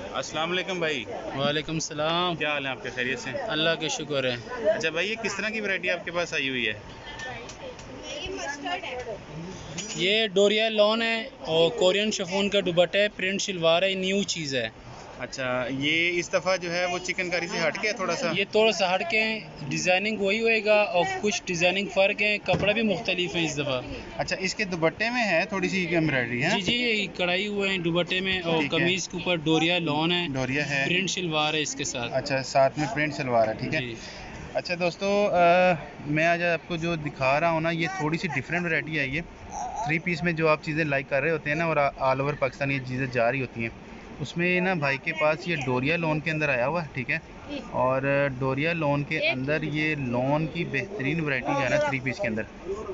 अस्सलाम वालेकुम भाई। वालेकुम सलाम। क्या हाल है आपके, खैरियत से? अल्लाह के शुक्र है। अच्छा भाई, ये किस तरह की वैरायटी आपके पास आई हुई है? ये डोरिया लॉन है और कोरियन शिफॉन का दुपट्टा है, प्रिंट शलवार है, न्यू चीज़ है। अच्छा, ये इस दफ़ा जो है वो चिकनकारी से हट के है थोड़ा सा? ये थोड़ा सा हट के डिज़ाइनिंग वही होएगा और कुछ डिज़ाइनिंग फ़र्क है, कपड़ा भी मुख्तलिफ है इस दफ़ा। अच्छा, इसके दुपट्टे में है थोड़ी सी एम्ब्रॉयडरी है? जी जी, ये कढ़ाई हुए हैं दुपट्टे में और ठीक है। कमीज़ के ऊपर डोरिया लॉन है, डोरिया है। प्रिंट शलवार है इसके साथ। अच्छा, साथ में प्रिंट सलवार है, ठीक है। जी अच्छा दोस्तों, मैं आज आपको जो दिखा रहा हूँ ना, ये थोड़ी सी डिफरेंट वैरायटी है। ये 3 पीस में जो आप चीज़ें लाइक कर रहे होते हैं ना, और ऑल ओवर पाकिस्तान ये चीज़ें जा रही होती हैं, उसमें ना भाई के पास ये डोरिया लोन के अंदर आया हुआ है, ठीक है। और डोरिया लोन के अंदर ये लोन की बेहतरीन वैरायटी जो है ना 3 पीस के अंदर,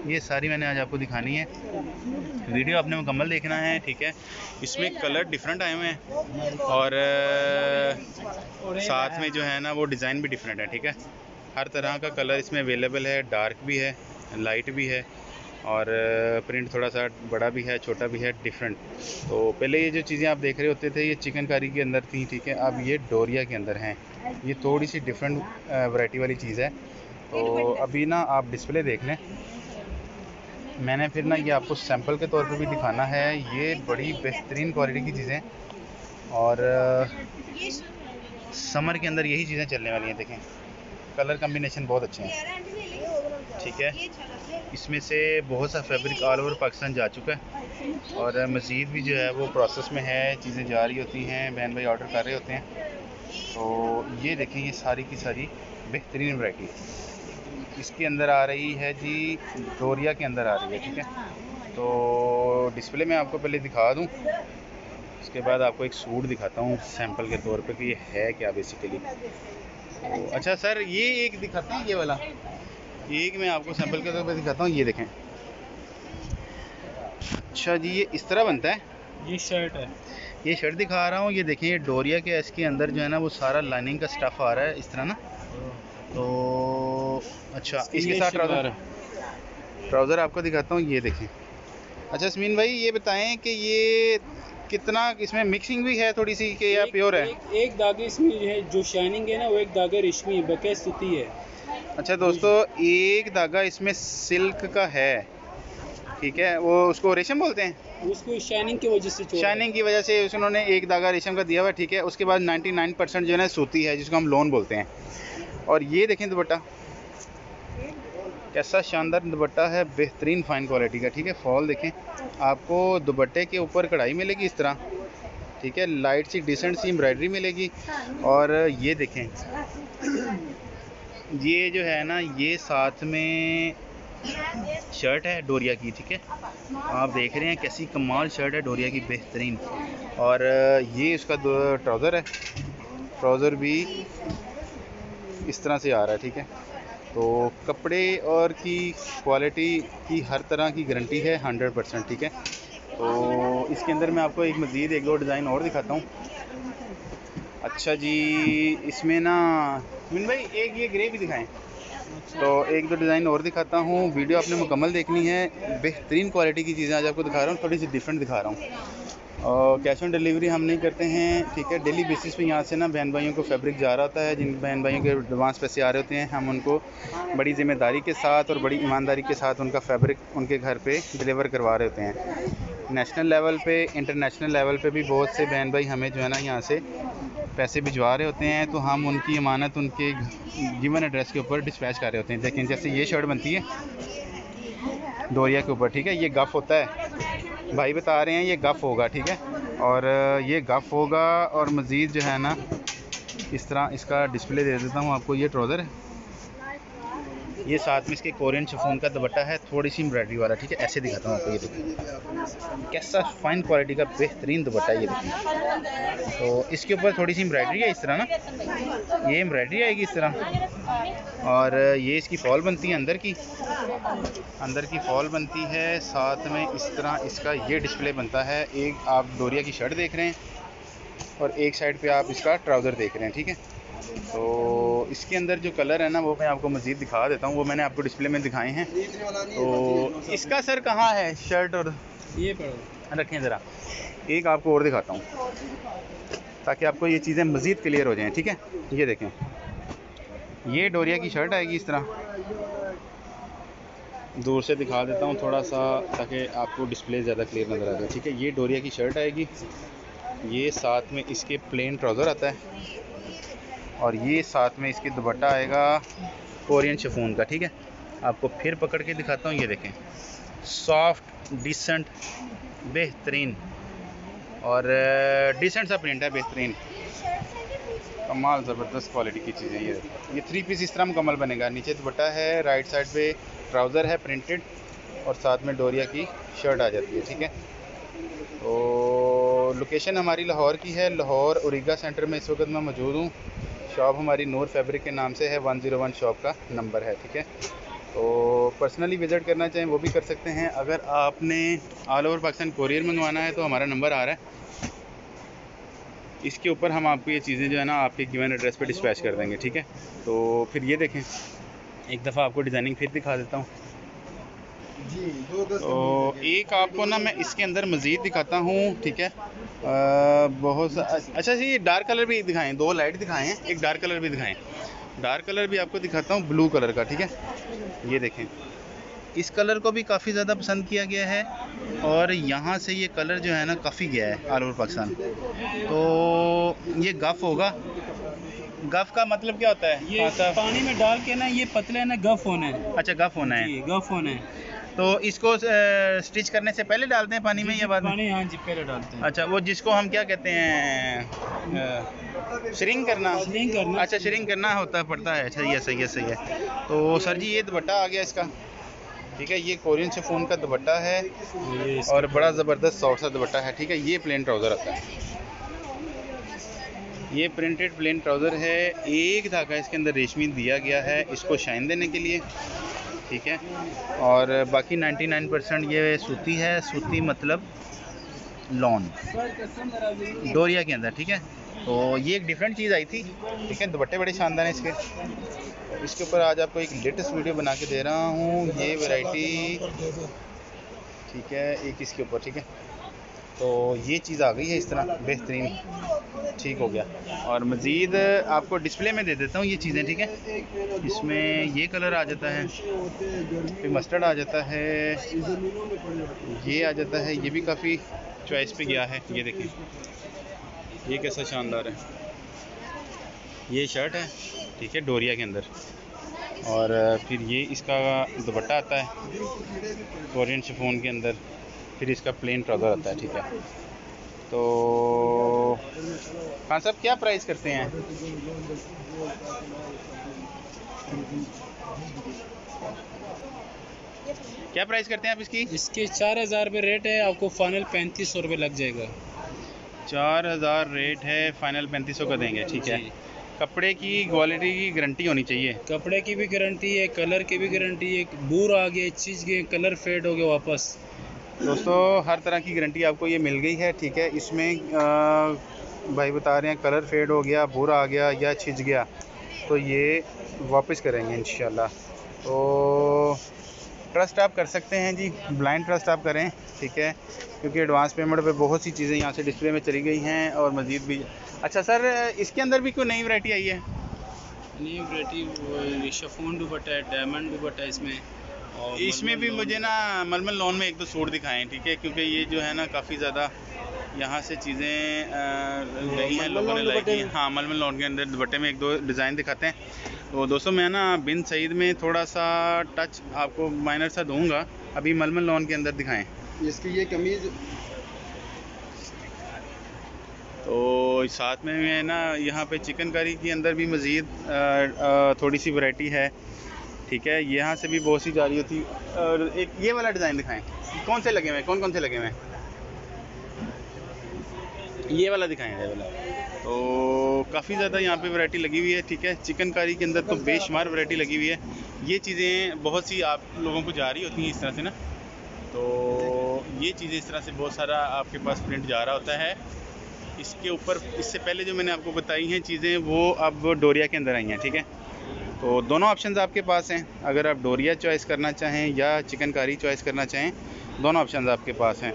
ये सारी मैंने आज आपको दिखानी है। वीडियो आपने मुकम्मल देखना है, ठीक है। इसमें कलर डिफरेंट आए हुए हैं और साथ में जो है ना वो डिज़ाइन भी डिफरेंट है, ठीक है। हर तरह का कलर इसमें अवेलेबल है, डार्क भी है, लाइट भी है और प्रिंट थोड़ा सा बड़ा भी है, छोटा भी है, डिफरेंट। तो पहले ये जो चीज़ें आप देख रहे होते थे ये चिकनकारी के अंदर थी, ठीक है। अब ये डोरिया के अंदर हैं। ये थोड़ी सी डिफरेंट वैरायटी वाली चीज़ है। तो अभी ना आप डिस्प्ले देख लें, मैंने फिर ना ये आपको सैंपल के तौर पे भी दिखाना है। ये बड़ी बेहतरीन क्वालिटी की चीज़ें और समर के अंदर यही चीज़ें चलने वाली हैं। देखें, कलर कम्बिनेशन बहुत अच्छे हैं, ठीक है। इसमें से बहुत सा फैब्रिक ऑल ओवर पाकिस्तान जा चुका है और मज़ीद भी जो है वो प्रोसेस में है, चीज़ें जा रही होती हैं, बहन भाई ऑर्डर कर रहे होते हैं। तो ये देखें, ये सारी की सारी बेहतरीन वैरायटी इसके अंदर आ रही है जी, डोरिया के अंदर आ रही है, ठीक है। तो डिस्प्ले में आपको पहले दिखा दूं, उसके बाद आपको एक सूट दिखाता हूँ सैंपल के तौर पे कि ये है क्या बेसिकली। तो अच्छा सर, ये एक दिखाते हैं, ये वाला एक मैं आपको सैंपल के तौर पे दिखाता हूँ, ये देखें। अच्छा जी, ये इस तरह बनता है। ये शर्ट है। ये शर्ट दिखा रहा हूँ, ये देखें, ये डोरिया के इसके अंदर जो है ना वो सारा लाइनिंग का स्टफ़ आ रहा है इस तरह ना। तो अच्छा, इसके साथ ट्राउज़र आपको दिखाता हूँ, ये देखें। अच्छा यस्मीन भाई, ये बताएं कि ये कितना इसमें मिक्सिंग भी है थोड़ी सी कि या प्योर है? एक धागे इसमें है जो शाइनिंग है ना, वो एक धागा रेशमी है, बके सूती है। अच्छा दोस्तों, एक धागा इसमें सिल्क का है, ठीक है। वो उसको रेशम बोलते हैं, उसको शाइनिंग की वजह से शाइनिंग की वजह से उन्होंने एक धागा रेशम का दिया हुआ है, ठीक है। उसके बाद 99% जो है ना सूती है, जिसको हम लोन बोलते हैं। और ये देखें दुपट्टा, कैसा शानदार दुपट्टा है, बेहतरीन फ़ाइन क्वालिटी का, ठीक है। फॉल देखें, आपको दुपट्टे के ऊपर कढ़ाई मिलेगी इस तरह, ठीक है। लाइट सी डिसेंट सी एम्ब्रॉयडरी मिलेगी। और ये देखें, ये जो है ना ये साथ में शर्ट है डोरिया की, ठीक है। आप देख रहे हैं कैसी कमाल शर्ट है डोरिया की, बेहतरीन। और ये उसका ट्राउज़र है, ट्राउज़र भी इस तरह से आ रहा है, ठीक है। तो कपड़े और की क्वालिटी की हर तरह की गारंटी है 100%, ठीक है। तो इसके अंदर मैं आपको एक मज़ीद एक दो डिज़ाइन और दिखाता हूँ। अच्छा जी, इसमें ना मिन भाई एक ये ग्रे भी दिखाएं। तो एक दो डिज़ाइन और दिखाता हूँ, वीडियो आपने मुकम्मल देखनी है। बेहतरीन क्वालिटी की चीज़ें आज आपको दिखा रहा हूँ, थोड़ी सी डिफरेंट दिखा रहा हूँ। और कैश ऑन डिलीवरी हम नहीं करते हैं, ठीक है। डेली बेसिस पे यहाँ से ना बहन भाइयों को फैब्रिक जा रहा होता है, जिन बहन भाइयों के एडवांस पैसे आ रहे होते हैं, हम उनको बड़ी ज़िम्मेदारी के साथ और बड़ी ईमानदारी के साथ उनका फैब्रिक उनके घर पे डिलीवर करवा रहे होते हैं। नेशनल लेवल पे, इंटरनेशनल लेवल पे भी बहुत से बहन भाई हमें जो है ना यहाँ से पैसे भिजवा रहे होते हैं, तो हम उनकी अमानत उनके गिवन एड्रेस के ऊपर डिस्पैच कर रहे होते हैं। देखें, जैसे ये शर्ट बनती है डोरिया के ऊपर, ठीक है। ये गफ़ होता है, भाई बता रहे हैं ये गफ़ होगा, ठीक है। और ये गफ़ होगा और मज़ीद जो है ना इस तरह इसका डिस्प्ले दे देता हूँ आपको। ये ट्राउज़र है, ये साथ में इसके कोरियन शिफॉन का दुपट्टा है, थोड़ी सी एम्ब्रॉयडरी वाला, ठीक है। ऐसे दिखाता हूँ आपको, ये देखिए कैसा फ़ाइन क्वालिटी का बेहतरीन दुपट्टा है, ये देखिए। तो इसके ऊपर थोड़ी सी एम्ब्रॉयडरी है इस तरह ना, ये एम्ब्रॉयडरी आएगी इस तरह। और ये इसकी फॉल बनती है अंदर की फॉल बनती है, साथ में इस तरह इसका ये डिस्प्ले बनता है। एक आप डोरिया की शर्ट देख रहे हैं और एक साइड पे आप इसका ट्राउज़र देख रहे हैं, ठीक है। तो इसके अंदर जो कलर है ना वो मैं आपको मज़ीद दिखा देता हूँ, वो मैंने आपको डिस्प्ले में दिखाए हैं। तो इसका सर कहाँ है शर्ट, और ये पढ़ो रखें ज़रा, एक आपको और दिखाता हूँ। ताकि आपको ये चीज़ें मज़ीद क्लियर हो जाएं। ठीक है, ये देखें, ये डोरिया की शर्ट आएगी इस तरह। दूर से दिखा देता हूँ थोड़ा सा ताकि आपको डिस्प्ले ज़्यादा क्लियर नज़र आ जाए। ठीक है, ये डोरिया की शर्ट आएगी, ये साथ में इसके प्लेन ट्राउज़र आता है और ये साथ में इसकी दुपट्टा आएगा कोरियन शिफॉन का। ठीक है, आपको फिर पकड़ के दिखाता हूँ, ये देखें, सॉफ्ट डिसेंट बेहतरीन और डिसेंट सा प्रिंट है, बेहतरीन कमाल ज़बरदस्त क्वालिटी की चीज़ें। ये 3 पीस इस तरह मुकम्मल बनेगा। नीचे दुपट्टा है, राइट साइड पे ट्राउज़र है प्रिंटेड और साथ में डोरिया की शर्ट आ जाती है। ठीक है, तो लोकेशन हमारी लाहौर की है, लाहौर ओरिगा सेंटर में इस वक्त मैं मौजूद हूँ। शॉप हमारी नूर फैब्रिक के नाम से है, 101 शॉप का नंबर है। ठीक है, तो पर्सनली विज़िट करना चाहें वो भी कर सकते हैं। अगर आपने ऑल ओवर पाकिस्तान कोरियर मंगवाना है तो हमारा नंबर आ रहा है, इसके ऊपर हम आपको ये चीज़ें जो है ना आपके गिवन एड्रेस पे डिस्पैच कर देंगे। ठीक है, तो फिर ये देखें, एक दफ़ा आपको डिज़ाइनिंग फिर दिखा देता हूँ। तो एक आपको ना मैं इसके अंदर मज़ीद दिखाता हूँ। ठीक है, बहुत अच्छा जी, ये डार्क कलर भी दिखाएं, 2 लाइट दिखाएं, एक डार्क कलर भी दिखाएं। डार्क कलर भी आपको दिखाता हूँ, ब्लू कलर का। ठीक है, ये देखें, इस कलर को भी काफ़ी ज़्यादा पसंद किया गया है और यहाँ से ये कलर जो है ना काफ़ी गया है ऑल ओवर पाकिस्तान। तो ये गफ़ होगा। गफ़ का मतलब क्या होता है? ये पानी में डाल के ना, ये पतले ना गफ़ होना है। अच्छा, गफ़ होना है, गफ़ होना है। तो इसको स्टिच करने से पहले डालते हैं पानी में या बाद में? पानी, हाँ जी, पहले डालते हैं। अच्छा, वो जिसको हम क्या कहते हैं, श्रिंक करना। श्रिंक करना। अच्छा, श्रिंक करना होता पड़ता है। अच्छा, ये सही है, सही है। तो सर जी, ये दुपट्टा आ गया इसका। ठीक है, ये कोरियन शिफॉन का दुपट्टा है और बड़ा ज़बरदस्त सॉफ्ट सा दुपट्टा है। ठीक है, ये प्लेन ट्राउज़र आता है, ये प्रिंटेड प्लेन ट्राउज़र है। एक धागा इसके अंदर रेशमी दिया गया है इसको शाइन देने के लिए। ठीक है, और बाकी 99% ये सूती है। सूती मतलब लॉन डोरिया के अंदर। ठीक है, तो ये एक डिफरेंट चीज़ आई थी। ठीक है, दुपट्टे बड़े शानदार हैं इसके। तो इसके ऊपर आज आपको एक लेटेस्ट वीडियो बना के दे रहा हूँ, ये वैरायटी। ठीक है, एक इसके ऊपर। ठीक है, तो ये चीज़ आ गई है इस तरह बेहतरीन। ठीक हो गया, और मज़ीद आपको डिस्प्ले में दे देता हूँ ये चीज़ें। ठीक है, इसमें ये कलर आ जाता है, फिर मस्टर्ड आ जाता है, ये आ जाता है, ये भी काफ़ी चॉइस पे गया है। ये देखिए, ये कैसा शानदार है, ये शर्ट है। ठीक है, डोरिया के अंदर, और फिर ये इसका दुपट्टा आता है कोरियन शिफॉन के अंदर, फिर इसका प्लेन ट्राउज़र आता है। ठीक है, तो खान साहब क्या प्राइस करते हैं? क्या प्राइस करते हैं आप इसकी? इसके 4000 रुपये रेट है, आपको फाइनल 3500 रुपये लग जाएगा। 4000 रेट है, फाइनल 3500 का देंगे। ठीक है, कपड़े की क्वालिटी की गारंटी होनी चाहिए। कपड़े की भी गारंटी है, कलर की भी गारंटी है। बूर आ गया, चीज़ गए, कलर फेड हो गया वापस। दोस्तों, हर तरह की गारंटी आपको ये मिल गई है। ठीक है, इसमें भाई बता रहे हैं कलर फेड हो गया, भूरा आ गया या छिज गया तो ये वापस करेंगे इंशाल्लाह। तो ट्रस्ट आप कर सकते हैं जी, ब्लाइंड ट्रस्ट आप करें। ठीक है, क्योंकि एडवांस पेमेंट पे बहुत सी चीज़ें यहाँ से डिस्प्ले में चली गई हैं और मज़ीद भी। अच्छा सर, इसके अंदर भी कोई नई वैरायटी आई है? नई वैरायटी शिफॉन दुपट्टा है, डायमंड दुपट्टा है इसमें। और इसमें भी मुझे ना मलमल लॉन में 1-2 सूट दिखाएं। ठीक है, क्योंकि ये जो है ना काफ़ी ज़्यादा यहाँ से चीज़ें गई हैं, लोगों ने लाइक की। हाँ, मलमल लॉन के अंदर दुपट्टे में 1-2 डिज़ाइन दिखाते हैं। तो दोस्तों, मैं ना बिन सईद में थोड़ा सा टच आपको माइनर सा दूंगा। अभी मलमल लॉन के अंदर दिखाएं। इसकी ये कमीज़, तो साथ में मैं ना यहाँ पे चिकनकारी के अंदर भी मज़ीद थोड़ी सी वैरायटी है। ठीक है, यहाँ से भी बहुत सी जा रही होती। और एक ये वाला डिज़ाइन दिखाएं, कौन से लगे हुए हैं, कौन से लगे हुए हैं? ये वाला दिखाएं, ये वाला। तो काफ़ी ज़्यादा यहाँ पे वैरायटी लगी हुई है। ठीक है, चिकनकारी के अंदर तो बेशुमार वैरायटी लगी हुई है। ये चीज़ें बहुत सी आप लोगों को जा रही होती हैं इस तरह से ना, तो ये चीज़ें इस तरह से बहुत सारा आपके पास प्रिंट जा रहा होता है। इसके ऊपर इससे पहले जो मैंने आपको बताई हैं चीज़ें, वो अब डोरिया के अंदर आई हैं। ठीक है, तो दोनों ऑप्शंस आपके पास हैं। अगर आप डोरिया चॉइस करना चाहें या चिकनकारी चॉइस करना चाहें, दोनों ऑप्शंस आपके पास हैं।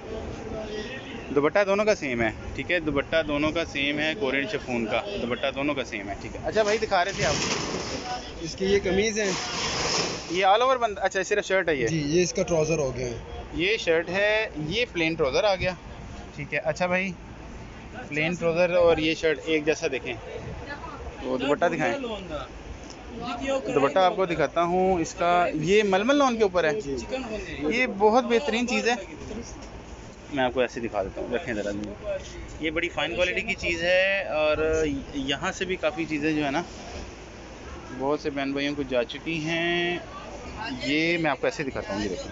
दुपट्टा दोनों का सेम है, ठीक है, दुपट्टा दोनों का सेम है, कोरियन शिफॉन का दुपट्टा दोनों का सेम है, ठीक है। अच्छा भाई दिखा रहे थे आप, इसकी ये कमीज़ है, ये ऑल ओवर बंद, अच्छा सिर्फ शर्ट है जी ये इसका ट्राउज़र हो गया है। ये शर्ट है, ये प्लेन ट्राउज़र आ गया, ठीक है। अच्छा भाई प्लेन ट्राउज़र और ये शर्ट एक जैसा देखें, तो दुपट्टा दिखाएं, दुपट्टा आपको दिखाता हूँ इसका, ये मलमल लॉन के ऊपर है, ये बहुत बेहतरीन चीज़ है। मैं आपको ऐसे दिखा देता हूँ, रखें ज़रा, ये बड़ी फ़ाइन क्वालिटी की चीज़ है और यहाँ से भी काफ़ी चीज़ें जो है ना बहुत से बहन भाइयों को जा चुकी हैं। ये मैं आपको ऐसे दिखाता हूँ, ये देखो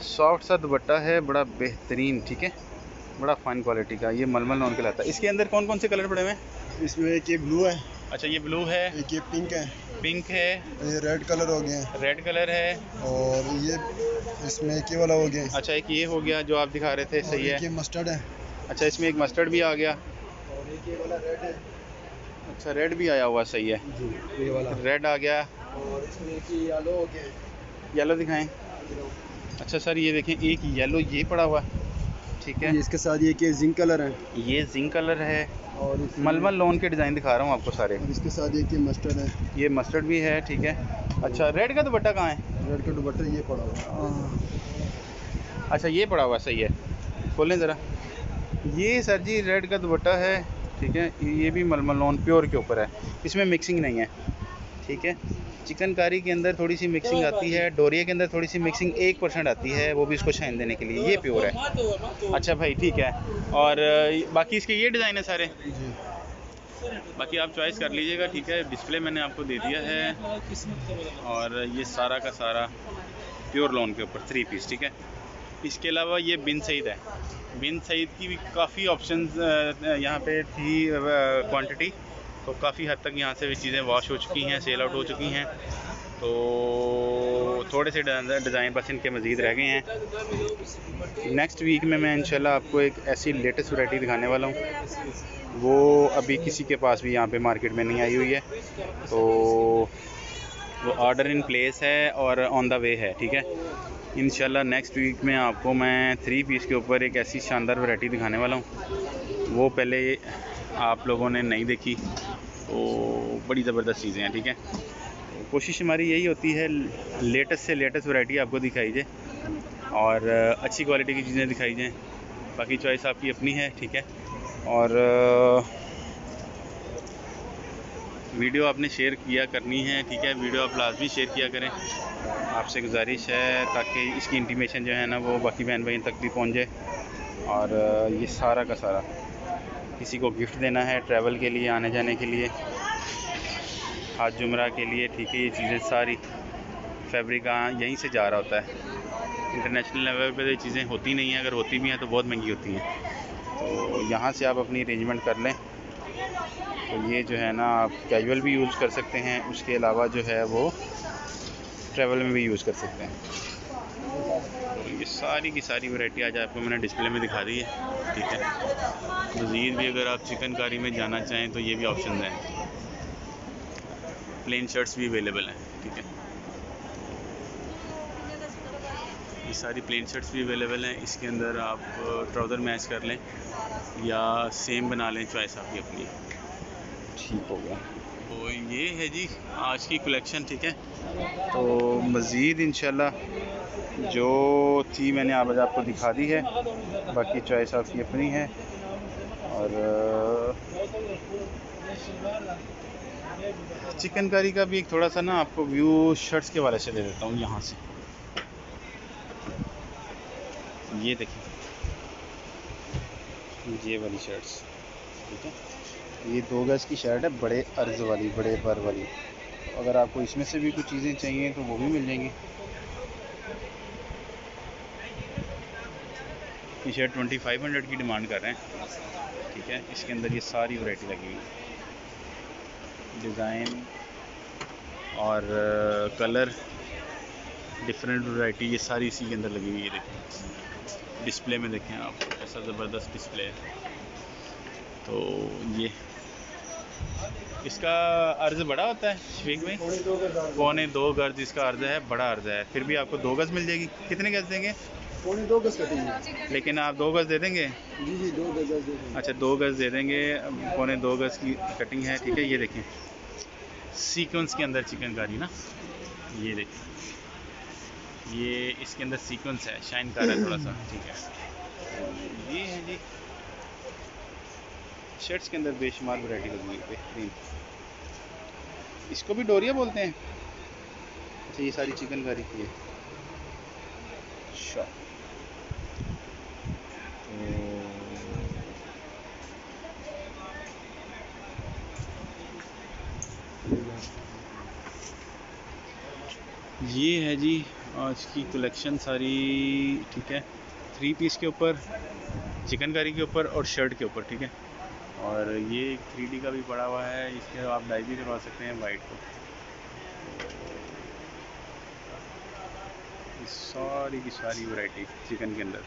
सॉफ्ट सा दुपट्टा है, बड़ा बेहतरीन, ठीक है, बड़ा फ़ाइन क्वालिटी का, ये मलमल लॉन कहलाता है। इसके अंदर कौन कौन से कलर पड़े हुए हैं? इसमें एक ये ब्लू है, अच्छा ये ब्लू है, एक ये पिंक है, पिंक है, ये रेड कलर हो गया है, रेड कलर है, और ये इसमें एक ये वाला हो गया, अच्छा एक ये हो गया जो आप दिखा रहे थे, सही है। ये मस्टर्ड है, अच्छा इसमें एक मस्टर्ड भी आ गया, और एक ये वाला रेड है, अच्छा रेड भी आया हुआ, सही है, जी ये वाला रेड आ गया, और इसमें एक ये येलो हो गया, येलो दिखाएं। अच्छा सर ये देखें एक येलो ये पड़ा हुआ है, ठीक है, इसके साथ ये कि जिंक कलर है, ये जिंक कलर है, और मलमल लॉन के डिज़ाइन दिखा रहा हूँ आपको सारे, और इसके साथ एक ये मस्टर्ड है, ये मस्टर्ड भी है, ठीक है। अच्छा रेड का दुपट्टा कहाँ है? रेड का दुपट्टा ये पड़ा हुआ है, अच्छा ये पड़ा हुआ, सही है, खोलें ज़रा, ये सर जी रेड का दुपट्टा है, ठीक है, ये भी मलमल लॉन प्योर के ऊपर है, इसमें मिक्सिंग नहीं है, ठीक है। चिकनकारी के अंदर थोड़ी सी मिक्सिंग आती है, डोरिया के अंदर थोड़ी सी मिक्सिंग 1% आती है, वो भी इसको शाइन देने के लिए, ये प्योर है। अच्छा भाई ठीक है, और बाकी इसके ये डिज़ाइन है सारे, जी बाकी आप चॉइस कर लीजिएगा, ठीक है। डिस्प्ले मैंने आपको दे दिया है, और ये सारा का सारा प्योर लॉन के ऊपर 3 पीस, ठीक है। इसके अलावा ये बिन सईद है, बिन सईद की भी काफ़ी ऑप्शंस यहाँ पे थी क्वांटिटी, तो काफ़ी हद तक यहाँ से भी चीज़ें वॉश हो चुकी हैं, सेल आउट हो चुकी हैं, तो थोड़े से डिज़ाइन बस इनके मज़ीद रह गए हैं। नेक्स्ट वीक में मैं इंशाल्लाह आपको एक ऐसी लेटेस्ट वैरायटी दिखाने वाला हूँ, वो अभी किसी के पास भी यहाँ पे मार्केट में नहीं आई हुई है, तो वो ऑर्डर इन प्लेस है और ऑन द वे है, ठीक है। इंशाल्लाह नेक्स्ट वीक में आपको मैं 3 पीस के ऊपर एक ऐसी शानदार वैरायटी दिखाने वाला हूँ, वो पहले आप लोगों ने नहीं देखी, तो बड़ी ज़बरदस्त चीज़ें हैं, ठीक है। तो कोशिश हमारी यही होती है लेटेस्ट से लेटेस्ट वैरायटी आपको दिखाई जाए और अच्छी क्वालिटी की चीज़ें दिखाई जाएँ, बाकी चॉइस आपकी अपनी है, ठीक है। और वीडियो आपने शेयर किया करनी है, ठीक है, वीडियो आप लाजमी शेयर किया करें, आपसे गुजारिश है, ताकि इसकी इंटीमेशन जो है ना वो बाकी बहन भाइयों तक भी पहुँच जाए। और ये सारा का सारा किसी को गिफ्ट देना है ट्रैवल के लिए, आने जाने के लिए, हाथ जुमरा के लिए, ठीक है। ये चीज़ें सारी फैब्रिक यहीं से जा रहा होता है, इंटरनेशनल लेवल पे ये चीज़ें होती नहीं हैं, अगर होती भी हैं तो बहुत महंगी होती हैं, तो यहाँ से आप अपनी अरेंजमेंट कर लें। तो ये जो है ना आप कैजुअल भी यूज़ कर सकते हैं, उसके अलावा जो है वो ट्रैवल में भी यूज़ कर सकते हैं। तो ये सारी की सारी वैरायटी आज आपको मैंने डिस्प्ले में दिखा दी है, ठीक है। मज़ीद भी अगर आप चिकनकारी में जाना चाहें तो ये भी ऑप्शन हैं, प्लेन शर्ट्स भी अवेलेबल हैं, ठीक है। ये सारी प्लेन शर्ट्स भी अवेलेबल हैं, इसके अंदर आप ट्राउज़र मैच कर लें या सेम बना लें, चॉइस आपकी अपनी, ठीक हो गया। तो ये है जी आज की कलेक्शन, ठीक है। तो मज़ीद इंशाल्लाह जो थी मैंने आज आपको दिखा दी है, बाकी चॉइस आपकी अपनी है। और चिकनकारी का भी एक थोड़ा सा ना आपको व्यू शर्ट्स के वाले से दे देता हूँ यहाँ से, ये देखिए ये वाली शर्ट्स, ठीक है। ये 2 गज़ की शर्ट है, बड़े अर्ज़ वाली, बड़े बर वाली, अगर आपको इसमें से भी कुछ चीज़ें चाहिए तो वो भी मिल जाएंगी। ये शर्ट 2500 की डिमांड कर रहे हैं, ठीक है। इसके अंदर ये सारी वैरायटी लगी हुई, डिज़ाइन और कलर डिफरेंट वैरायटी, ये सारी इसी के अंदर लगी हुई है। देखें डिस्प्ले में, देखें आप, ऐसा ज़बरदस्त डिस्प्ले है। तो ये इसका अर्ज़ बड़ा होता है शफीक भाई, 2.25 गज़ इसका अर्ज़ है, बड़ा अर्ज़ है, फिर भी आपको 2 गज़ मिल जाएगी। कितने गज़ देंगे? पौने 2 गज कटिंग है। लेकिन आप 2 गज दे देंगे? जी जी 2 गज दे देंगे। अच्छा 2 गज दे देंगे, पौने 2 गज की कटिंग है, ठीक है। ये देखें सीक्वेंस के अंदर चिकनकारी ना, ये देखें, ये इसके अंदर सीक्वेंस है, शाइन कर रहा है थोड़ा सा, ठीक है। ये है जी शर्ट्स के अंदर बेशुमार वैरायटी लगी हुई है, बेहतरीन। इसको भी डोरिया बोलते हैं। अच्छा ये सारी चिकनकारी की है। अच्छा ये है जी आज की कलेक्शन सारी, ठीक है। 3 पीस के ऊपर, चिकनकारी के ऊपर और शर्ट के ऊपर, ठीक है। और ये 3D का भी पड़ा हुआ है, इसके आप डाई भी करवा सकते हैं वाइट को। सारी की सारी वैरायटी चिकन के अंदर।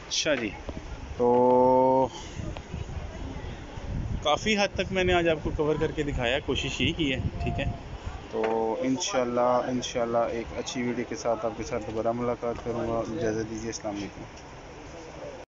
अच्छा जी, तो काफ़ी हद तक मैंने आज आपको कवर करके दिखाया, कोशिश यही की है, ठीक है। तो इंशाल्लाह एक अच्छी वीडियो के साथ आपके साथ दोबारा मुलाकात करूँगा। इजाज़त दीजिए, अस्सलाम वालेकुम।